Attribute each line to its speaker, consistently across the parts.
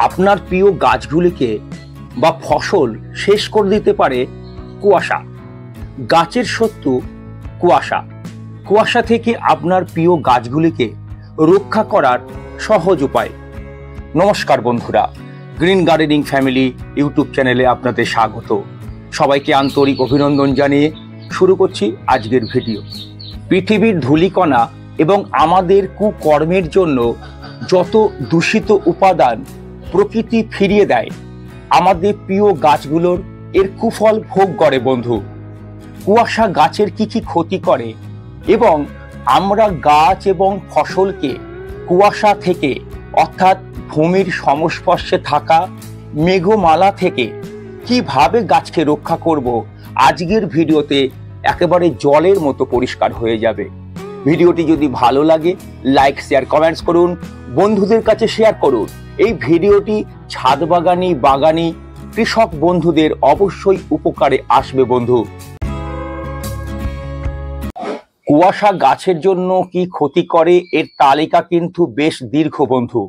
Speaker 1: আপনার প্রিয় গাছগুলিকে বা ফসল শেষ করে দিতে পারে কুয়াশা। গাছের শত্রু কুয়াশা। কুয়াশা থেকে আপনার প্রিয় গাছগুলিকে রক্ষা করার সহজ উপায়। নমস্কার বন্ধুরা, গ্রিন গার্ডেনিং ফ্যামিলি ইউটিউব চ্যানেলে আপনাদের স্বাগত। সবাইকে আন্তরিক অভিনন্দন জানিয়ে শুরু করছি আজকের ভিডিও। পৃথিবীর ধূলিকণা এবং আমাদের কুকর্মের জন্য যত দূষিত উপাদান প্রকৃতি ফিরিয়ে দেয়, আমাদের প্রিয় গাছগুলোর এর কুফল ভোগ করে বন্ধু। কুয়াশা গাছের কি কি ক্ষতি করে এবং আমরা গাছ এবং ফসলকে কুয়াশা থেকে অর্থাৎ ভূমির সংস্পর্শে থাকা মেঘমালা থেকে কিভাবে গাছকে রক্ষা করব, আজকের ভিডিওতে একেবারে জলের মতো পরিষ্কার হয়ে যাবে। ভিডিওটি যদি ভালো লাগে লাইক শেয়ার কমেন্টস করুন, বন্ধুদের কাছে শেয়ার করুন। এই ভিডিওটি ছাদ বাগানি কৃষক বন্ধুদের অবশ্যই উপকারে আসবে বন্ধু। কুয়াশা গাছের জন্য কি ক্ষতি করে এর তালিকা কিন্তু বেশ দীর্ঘ বন্ধু,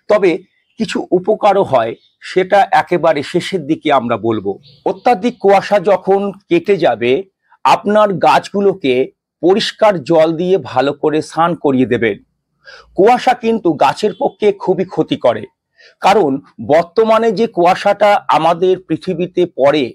Speaker 1: তবে কিছু উপকারও হয়, সেটা একেবারে শেষের দিকে আমরা বলবো। অত্যাধিক কুয়াশা যখন কেটে যাবে, আপনার গাছগুলোকে পরিষ্কার জল দিয়ে ভালো করে স্নান করিয়ে দেবেন। কুয়াশা কিন্তু গাছের পক্ষে খুবই ক্ষতি করে, কারণ বর্তমানে যে কুয়াশাটা আমাদের পৃথিবীতে পড়ে,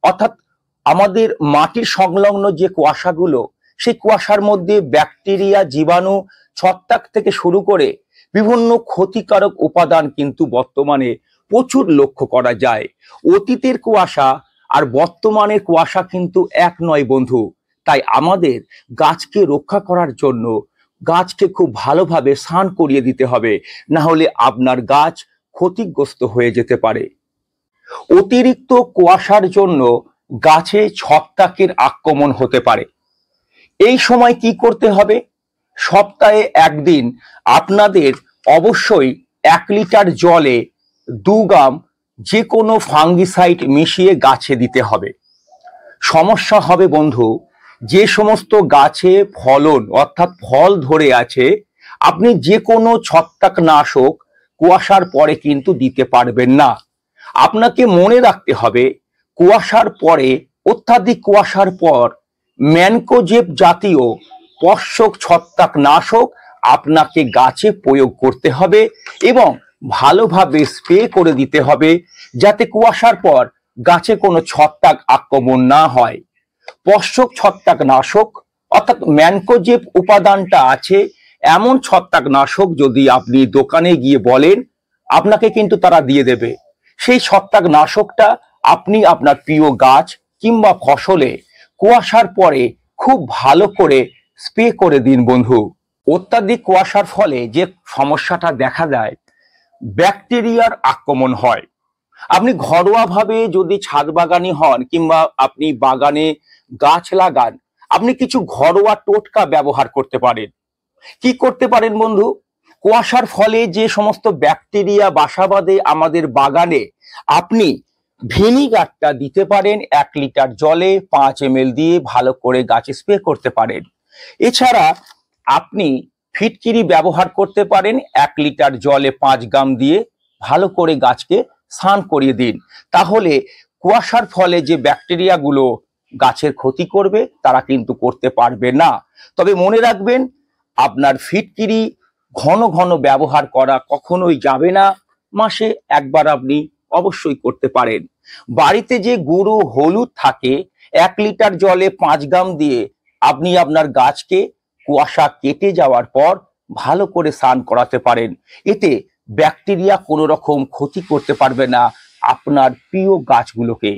Speaker 1: অর্থাৎ আমাদের মাটির সংলগ্ন যে কুয়াশাগুলো, সেই কুয়াশার মধ্যে ব্যাকটেরিয়া, জীবাণু, ছত্রাক থেকে শুরু করে বিভিন্ন ক্ষতিকারক উপাদান কিন্তু বর্তমানে প্রচুর লক্ষ্য করা যায়। অতীতের কুয়াশা আর বর্তমানের কুয়াশা কিন্তু এক নয় বন্ধু। তাই আমাদের গাছকে রক্ষা করার জন্য গাছকে খুব ভালোভাবে স্নান করিয়ে দিতে হবে, না হলে আপনার গাছ ক্ষতিগ্রস্ত হয়ে যেতে পারে। অতিরিক্ত কুয়াশার জন্য গাছে ছত্রাকের আক্রমণ হতে পারে। এই সময় কি করতে হবে? সপ্তাহে একদিন আপনাদের অবশ্যই 1 লিটার জলে 2 গ্রাম যে কোনো ফাঙ্গিসাইড মিশিয়ে গাছে দিতে হবে। সমস্যা হবে বন্ধু, যে সমস্ত গাছে ফলন অর্থাৎ ফল ধরে আছে, আপনি যে কোনো ছত্রাকনাশক কুয়াশার পরে কিন্তু দিতে পারবেন না। আপনাকে মনে রাখতে হবে, কুয়াশার পরে, অত্যাধিক কুয়াশার পর ম্যানকোজেব জাতীয় পর্ষক ছত্রাকনাশক আপনাকে গাছে প্রয়োগ করতে হবে এবং ভালোভাবে স্প্রে করে দিতে হবে, যাতে কুয়াশার পর গাছে কোনো ছত্রাক আক্রমণ না হয়। পর্ষক ছত্রাকনাশক অর্থাৎ ম্যানকোজেব উপাদানটা আছে এমন ছত্রাকনাশক যদি আপনি দোকানে গিয়ে বলেন, আপনাকে কিন্তু তারা দিয়ে দেবে। সেই ছত্রাকনাশকটা আপনি আপনার প্রিয় গাছ কিংবা ফসলে কুয়াশার পরে খুব ভালো করে স্প্রে করে দিন বন্ধু। অত্যাধিক কুয়াশার ফলে যে সমস্যাটা দেখা যায়, ব্যাকটেরিয়ার আক্রমণ হয়। আপনি ঘরোয়াভাবে যদি ছাদ বাগানি হন কিংবা আপনি বাগানে গাছ লাগান, আপনি কিছু ঘরোয়া টোটকা ব্যবহার করতে পারেন। কি করতে পারেন বন্ধু? কুয়াশার ফলে যে সমস্ত ব্যাকটেরিয়া বাসা বাঁধে আমাদের বাগানে, আপনি ভিনিগারটা দিতে পারেন 1 লিটার জলে 5 ml দিয়ে ভালো করে গাছে স্প্রে করতে পারেন। এছাড়া আপনি ফিটকিরি ব্যবহার করতে পারেন 1 লিটার জলে 5 গ্রাম দিয়ে ভালো করে গাছকে স্নান করিয়ে দিন। তাহলে কুয়াশার ফলে যে ব্যাকটেরিয়াগুলো গাছের ক্ষতি করবে, তারা কিন্তু করতে পারবে না। তবে মনে রাখবেন, আপনার ফিটকিরি ঘন ঘন ব্যবহার করা কখনোই যাবে না। মাসে একবার আপনি অবশ্যই করতে পারেন। বাড়িতে যে গুঁড়ো হলুদ থাকে, 1 লিটার জলে 5 গ্রাম দিয়ে আপনি আপনার গাছকে কুয়াশা কেটে যাওয়ার পর ভালো করে স্নান করাতে পারেন। এতে ব্যাকটেরিয়া কোনো রকম ক্ষতি করতে পারবে না আপনার প্রিয় গাছগুলোকে।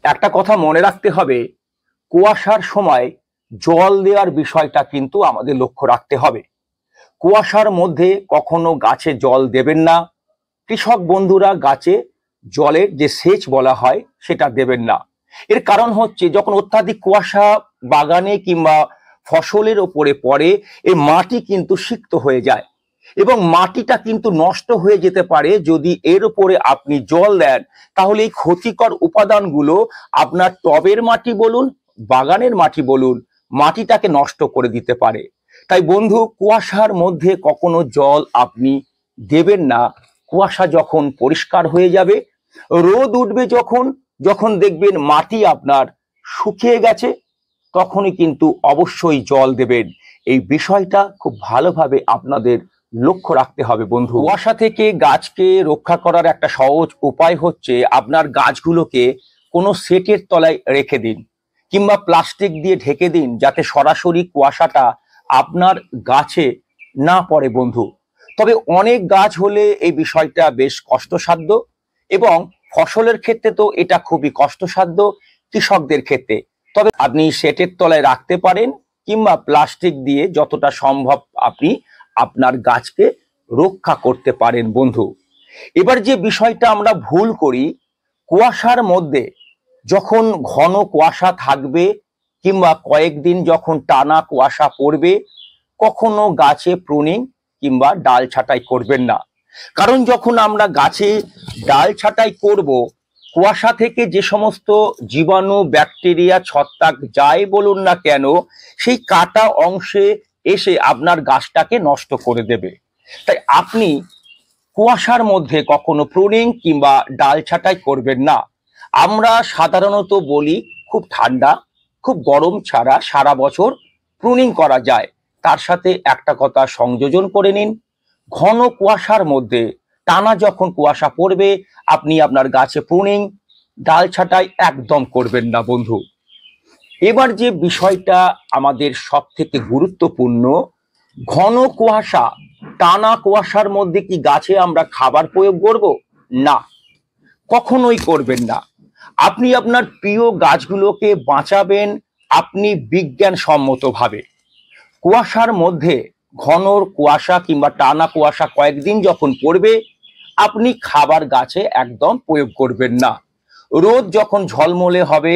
Speaker 1: একটা কথা মনে রাখতে হবে, কুয়াশার সময় জল দেওয়ার বিষয়টা কিন্তু আমাদের লক্ষ্য রাখতে হবে। কুয়াশার মধ্যে কখনো গাছে জল দেবেন না। কৃষক বন্ধুরা গাছে জলের যে সেচ বলা হয় সেটা দেবেন না। এর কারণ হচ্ছে, যখন অত্যাধিক কুয়াশা বাগানে কিংবা ফসলের ওপরে পড়ে, এই মাটি কিন্তু সিক্ত হয়ে যায় এবং মাটিটা কিন্তু নষ্ট হয়ে যেতে পারে। যদি এর উপরে আপনি জল দেন, তাহলে এই ক্ষতিকর উপাদানগুলো আপনার টবের মাটি বলুন, বাগানের মাটি বলুন, মাটিটাকে নষ্ট করে দিতে পারে। তাই বন্ধু, কুয়াশার মধ্যে কখনো জল আপনি দেবেন না। কুয়াশা যখন পরিষ্কার হয়ে যাবে, রোদ উঠবে যখন, যখন দেখবেন মাটি আপনার শুকিয়ে গেছে, তখনই কিন্তু অবশ্যই জল দেবেন। এই বিষয়টা খুব ভালোভাবে আপনাদের লক্ষ্য রাখতে হবে বন্ধু। কুয়াশা থেকে গাছকে রক্ষা করার একটা সহজ উপায় হচ্ছে আপনার গাছগুলোকে কোনো সেটের তলায় রেখে দিন, কিংবা প্লাস্টিক দিয়ে ঢেকে দিন, যাতে সরাসরি কুয়াশাটা আপনার গাছে না পড়ে বন্ধু। তবে অনেক গাছ হলে এই বিষয়টা বেশ কষ্টসাধ্য, এবং ফসলের ক্ষেত্রে তো এটা খুবই কষ্টসাধ্য কৃষকদের ক্ষেত্রে। তবে আপনি শেটের তলায় রাখতে পারেন, কিংবা প্লাস্টিক দিয়ে যতটা সম্ভব আপনি আপনার গাছকে রক্ষা করতে পারেন বন্ধু। এবার যে বিষয়টা আমরা ভুল করি, কুয়াশার মধ্যে যখন ঘন কুয়াশা থাকবে, কিংবা কয়েকদিন যখন টানা কুয়াশা পড়বে, কখনো গাছে প্রুনিং কিংবা ডাল ছাঁটাই করবেন না। কারণ যখন আমরা গাছে ডাল ছাঁটাই করব, কুয়াশা থেকে যে সমস্ত জীবাণু, ব্যাকটেরিয়া, ছত্রাক যাই বলুন না কেন, সেই কাটা অংশে এসে আপনার গাছটাকে নষ্ট করে দেবে। তাই আপনি কুয়াশার মধ্যে কখনো প্রুনিং কিংবা ডাল ছাঁটাই করবেন না। আমরা সাধারণত বলি খুব ঠান্ডা, খুব গরম ছাড়া সারা বছর প্রুনিং করা যায়। তার সাথে একটা কথা সংযোজন করে নিন, ঘন কুয়াশার মধ্যে টানা যখন কুয়াশা পড়বে, আপনি আপনার গাছে প্রুনিং, ডাল ছাঁটাই একদম করবেন না বন্ধু। এবার যে বিষয়টা আমাদের সব থেকে গুরুত্বপূর্ণ, ঘন কুয়াশা, টানা কুয়াশার মধ্যে কি গাছে আমরা খাবার প্রয়োগ করব? না, কখনোই করবেন না। আপনি আপনার প্রিয় গাছগুলোকে বাঁচাবেন আপনি বিজ্ঞানসম্মতভাবে। কুয়াশার মধ্যে ঘন কুয়াশা কিংবা টানা কুয়াশা কয়েকদিন যখন পড়বে, আপনি খাবার গাছে একদম প্রয়োগ করবেন না। রোদ যখন ঝলমলে হবে,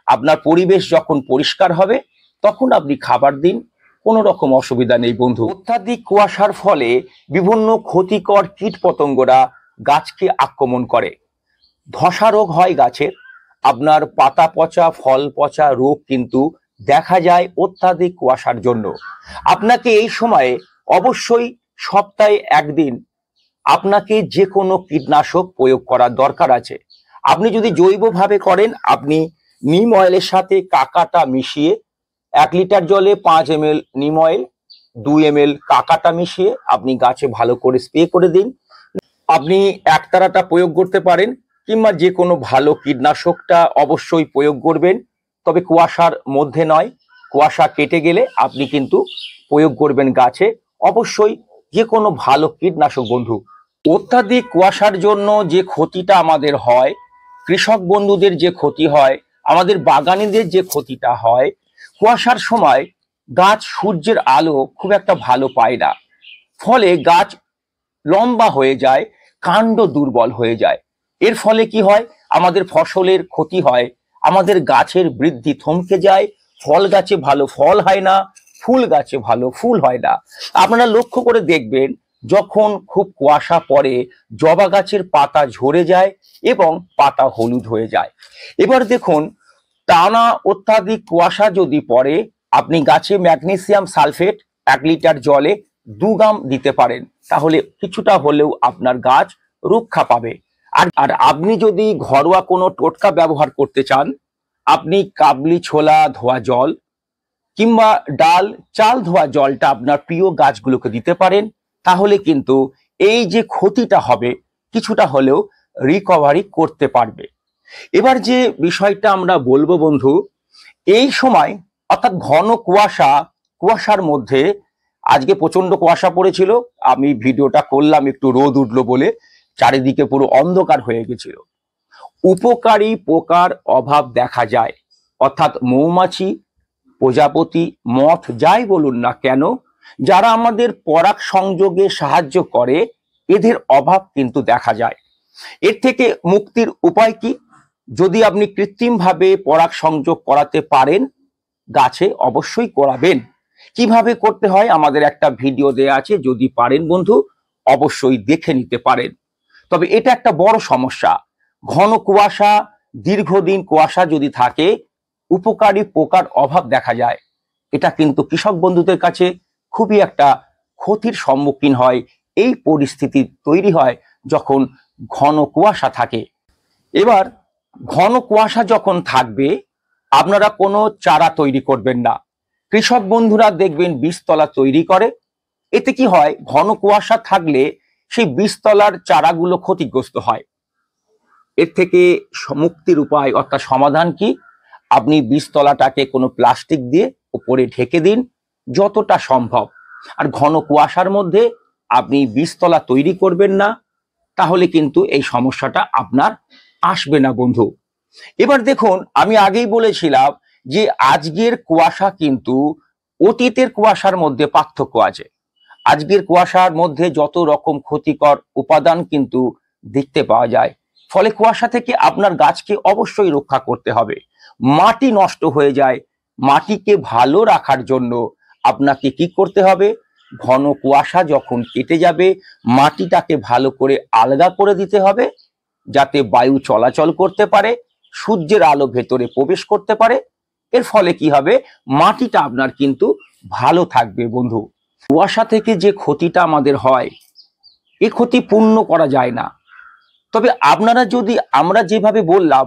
Speaker 1: আপনার পরিবেশ যখন পরিষ্কার হবে, তখন আপনি খাবার দিন, কোনো রকম অসুবিধা নেই বন্ধু। অত্যাধিক কুয়াশার ফলে বিভিন্ন ক্ষতিকর কীট পতঙ্গরা গাছকে আক্রমণ করে, ধসা রোগ হয় গাছের, আপনার পাতা পচা, ফল পচা রোগ কিন্তু দেখা যায় অত্যাধিক কুয়াশার জন্য। আপনাকে এই সময়ে অবশ্যই সপ্তাহে একদিন আপনাকে যে কোনো কীটনাশক প্রয়োগ করার দরকার আছে। আপনি যদি জৈবভাবে করেন, আপনি নিম অয়েলের সাথে কাকাটা মিশিয়ে 1 লিটার জলে 5 ml নিম অয়েল, 2 ml কাকাটা মিশিয়ে আপনি গাছে ভালো করে স্প্রে করে দিন। আপনি একতারাটা প্রয়োগ করতে পারেন, কিংবা যে কোনো ভালো কীটনাশকটা অবশ্যই প্রয়োগ করবেন, তবে কুয়াশার মধ্যে নয়। কুয়াশা কেটে গেলে আপনি কিন্তু প্রয়োগ করবেন গাছে অবশ্যই যে কোনো ভালো কীটনাশক বন্ধু। অত্যাধিক কুয়াশার জন্য যে ক্ষতিটা আমাদের হয়, কৃষক বন্ধুদের যে ক্ষতি হয়, আমাদের বাগানীদের যে ক্ষতিটা হয়, কুয়াশার সময় গাছ সূর্যের আলো খুব একটা ভালো পায় না, ফলে গাছ লম্বা হয়ে যায়, কাণ্ড দুর্বল হয়ে যায়। এর ফলে কি হয়, আমাদের ফসলের ক্ষতি হয়, আমাদের গাছের বৃদ্ধি থমকে যায়, ফল গাছে ভালো ফল হয় না, ফুল গাছে ভালো ফুল হয় না। আপনারা লক্ষ্য করে দেখবেন, যখন খুব কুয়াশা পড়ে, জবা গাছের পাতা ঝরে যায় এবং পাতা হলুদ হয়ে যায়। এবার দেখুন, টানা অত্যাধিক কুয়াশা যদি পড়ে, আপনি গাছে ম্যাগনেসিয়াম সালফেট 1 লিটার জলে 2 গ্রাম দিতে পারেন, তাহলে কিছুটা হলেও আপনার গাছ রক্ষা পাবে। আর আপনি যদি ঘরোয়া কোনো টোটকা ব্যবহার করতে চান, আপনি কাবলি ছোলা ধোয়া জল কিংবা ডাল চাল ধোয়া জলটা আপনার প্রিয় গাছগুলোকে দিতে পারেন, তাহলে কিন্তু এই যে ক্ষতিটা হবে কিছুটা হলেও রিকভারি করতে পারবে। এবার যে বিষয়টা আমরা বলবো বন্ধু, এই সময় অর্থাৎ ঘন কুয়াশার মধ্যে, আজকে প্রচন্ড কুয়াশা পড়েছিল, আমি ভিডিওটা করলাম একটু রোদ উঠলো বলে, চারিদিকে পুরো অন্ধকার হয়ে গেছিল। উপকারী পোকার অভাব দেখা যায়, অর্থাৎ মৌমাছি, প্রজাপতি, মথ যাই বলুন না কেন, যারা আমাদের পরাগ সংযোগে সাহায্য করে, এদের অভাব কিন্তু দেখা যায়। এর থেকে মুক্তির উপায় কি? যদি আপনি কৃত্রিমভাবে পরাগ সংযোগ করাতে পারেন, গাছে অবশ্যই করাবেন। কিভাবে করতে হয় আমাদের একটা ভিডিও দেয়া আছে, যদি পারেন বন্ধু অবশ্যই দেখে নিতে পারেন। তবে এটা একটা বড় সমস্যা, ঘন কুয়াশা, দীর্ঘদিন কুয়াশা যদি থাকে, উপকারী পোকার অভাব দেখা যায়। এটা কিন্তু কৃষক বন্ধুদের কাছে খুবই একটা ক্ষতির সম্মুখীন হয়। এই পরিস্থিতি তৈরি হয় যখন ঘন কুয়াশা থাকে। এবার ঘন কুয়াশা যখন থাকবে, আপনারা কোনো চারা তৈরি করবেন না। কৃষক বন্ধুরা দেখবেন বীজতলা তৈরি করে। এতে কি হয়, ঘন কুয়াশা থাকলে সেই বীজতলার চারাগুলো ক্ষতিগ্রস্ত হয়। এর থেকে মুক্তির উপায় অর্থাৎ সমাধান কি, আপনি বীজতলাটাকে কোনো প্লাস্টিক দিয়ে উপরে ঢেকে দিন যতটা সম্ভব। আর ঘন কুয়াশার মধ্যে আপনি বীজতলা তৈরি করবেন না, তাহলে কিন্তু এই সমস্যাটা আপনার আসবে না বন্ধু। এবার দেখুন, আমি আগেই বলেছিলাম যে আজকের কুয়াশা কিন্তু অতীতের কুয়াশার মধ্যে পার্থক্য আছে। আজকের কুয়াশার মধ্যে যত রকম ক্ষতিকর উপাদান কিন্তু দেখতে পাওয়া যায়। ফলে কুয়াশা থেকে আপনার গাছকে অবশ্যই রক্ষা করতে হবে। মাটি নষ্ট হয়ে যায়, মাটিকে ভালো রাখার জন্য আপনাকে কি করতে হবে, ঘন কুয়াশা যখন কেটে যাবে মাটিটাকে ভালো করে আলগা করে দিতে হবে, যাতে বায়ু চলাচল করতে পারে, সূর্যের আলো ভেতরে প্রবেশ করতে পারে। এর ফলে কি হবে, মাটিটা আপনার কিন্তু ভালো থাকবে বন্ধু। কুয়াশা থেকে যে ক্ষতিটা আমাদের হয়, এই ক্ষতি পূর্ণ করা যায় না। তবে আপনারা যদি আমরা যেভাবে বললাম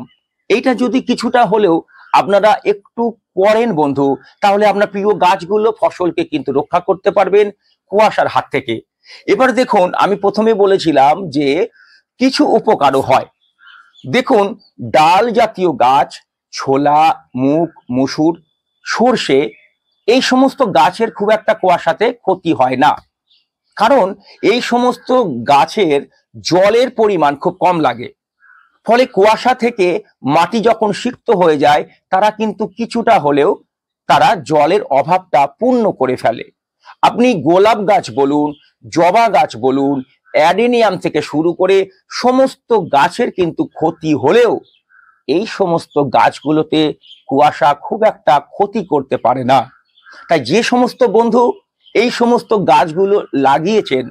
Speaker 1: এইটা যদি কিছুটা হলেও আপনারা একটু করেন বন্ধু, তাহলে আপনার প্রিয় গাছগুলো ফসলকে কিন্তু রক্ষা করতে পারবেন কুয়াশার হাত থেকে। এবার দেখুন, আমি প্রথমে বলেছিলাম যে কিছু উপকারও হয়। দেখুন, ডাল জাতীয় গাছ, ছোলা, মুগ, মসুর, সর্ষে, এই সমস্ত গাছের খুব একটা কুয়াশাতে ক্ষতি হয় না। কারণ এই সমস্ত গাছের জলের পরিমাণ খুব কম লাগে। ফলে কুয়াশা থেকে মাটি যখন সিক্ত হয়ে যায়, তারা কিন্তু কিছুটা হলেও তারা জলের অভাবটা পূর্ণ করে ফেলে। আপনি গোলাপ গাছ বলুন, জবা গাছ বলুন, অ্যাডেনিয়াম থেকে শুরু করে সমস্ত গাছের কিন্তু ক্ষতি হলেও এই সমস্ত গাছগুলোতে কুয়াশা খুব একটা ক্ষতি করতে পারে না। তাই যে সমস্ত বন্ধু এই সমস্ত গাছগুলো লাগিয়েছেন,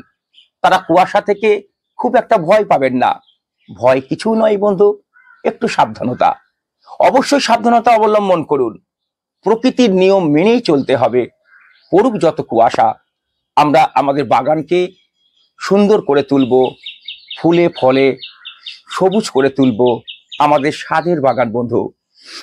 Speaker 1: তারা কুয়াশা থেকে খুব একটা ভয় পাবেন না। ভয় কিছু নয় বন্ধু, একটু সাবধানতা, অবশ্যই সাবধানতা অবলম্বন করুন। প্রকৃতির নিয়ম মেনেই চলতে হবে। পড়ুক যত কুয়াশা, আমরা আমাদের বাগানকে সুন্দর করে তুলব, ফুলে ফলে সবুজ করে তুলব আমাদের স্বাদের বাগান বন্ধু।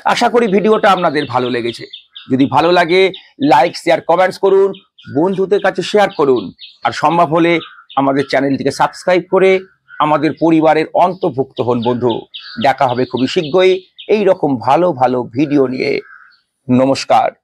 Speaker 1: আশা করি ভিডিওটা আপনাদের ভালো লেগেছে। যদি ভালো লাগে লাইক, শেয়ার, কমেন্টস করুন, বন্ধুদের কাছে শেয়ার করুন। আর সম্ভব হলে আমাদের চ্যানেলটিকে সাবস্ক্রাইব করে আমাদের পরিবারের অন্তর্ভুক্ত হন বন্ধু। দেখা হবে খুবই শীঘ্রই এই রকম ভালো ভালো ভিডিও নিয়ে। নমস্কার।